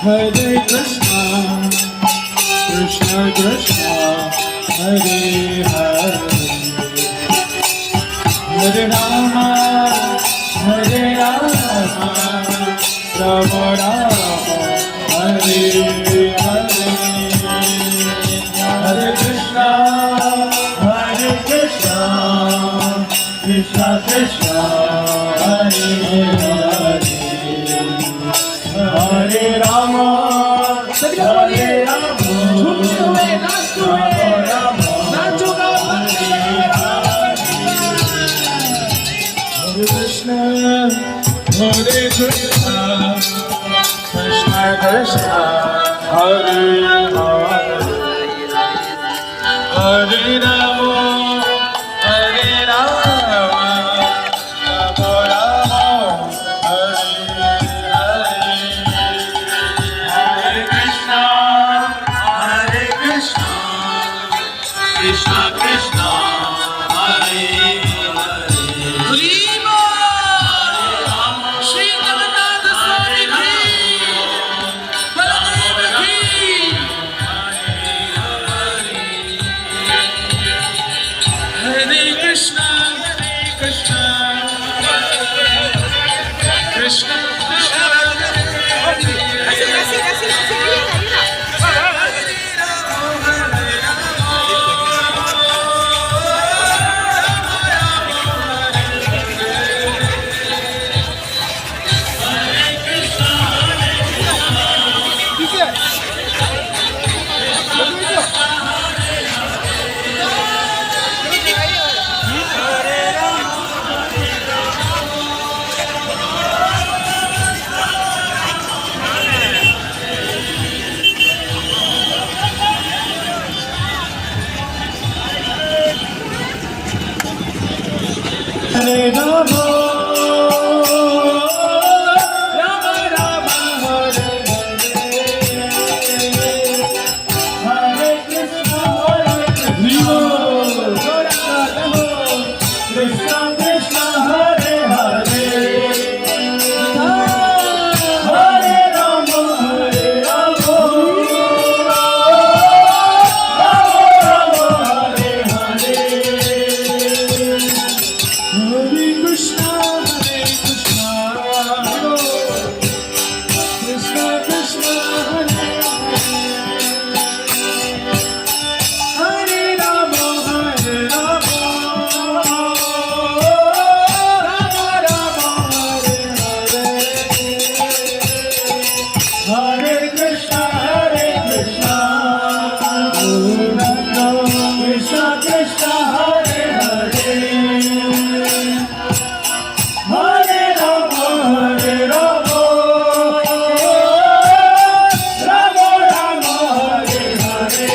Hare Krishna, Krishna Krishna, Hare Hare, Hare Rama, Hare Rama, Rama Rama, Hare Hare, Hare Krishna, Krishna Krishna, Hare Hare, Hare Rama, Hare Rama, झूमते हुए नाचते हुए नाचो गाओ भक्ति Hare Krishna, Hare Krishna, Krishna Krishna, Hare Hare, Hare Rama, Hare Rama, Rama Rama, Hare Hare, Hare Krishna, Krishna Krishna, Hare Hare. Shri Jagannath स्वामी की बलदेव की Hare Krishna, Krishna Krishna, Hare Rama, Rama Rama, Hare Hare, Hare Krishna, Krishna Krishna, Hare Hare, Hare Rama, Hare Rama, Rama Rama, Hare Hare. Hare Krishna, Krishna Krishna, Hare Hare, Hare Rama, Hare Rama, Rama Rama, Hare Hare,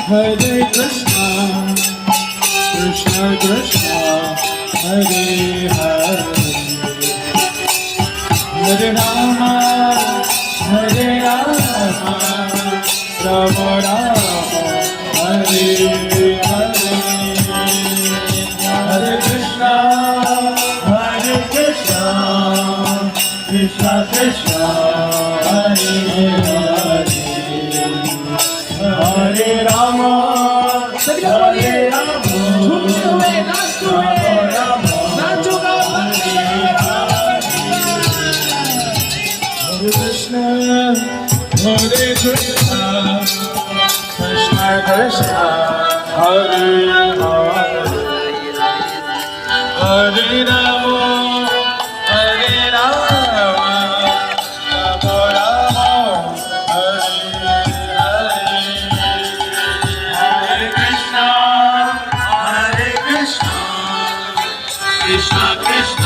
Hare Krishna, Krishna Krishna, Hare Hare, Hare Rama, Hare Rama, Rama Rama, Hare Hare, Hare Krishna, Krishna Krishna, Hare Hare, Hare Rama, Hare Rama, Rama Rama, Hare Hare, Hare Krishna, Krishna Krishna, Hare Hare, Hare Rama, Hare Rama, झूमते हुए नाचते हुए नाचो गाओ भक्ति Hare Krishna, Hare Krishna, Krishna Krishna, Hare Hare, Hare Rama, Hare Rama, Rama Rama, Hare Hare, Hare Krishna, Krishna Krishna,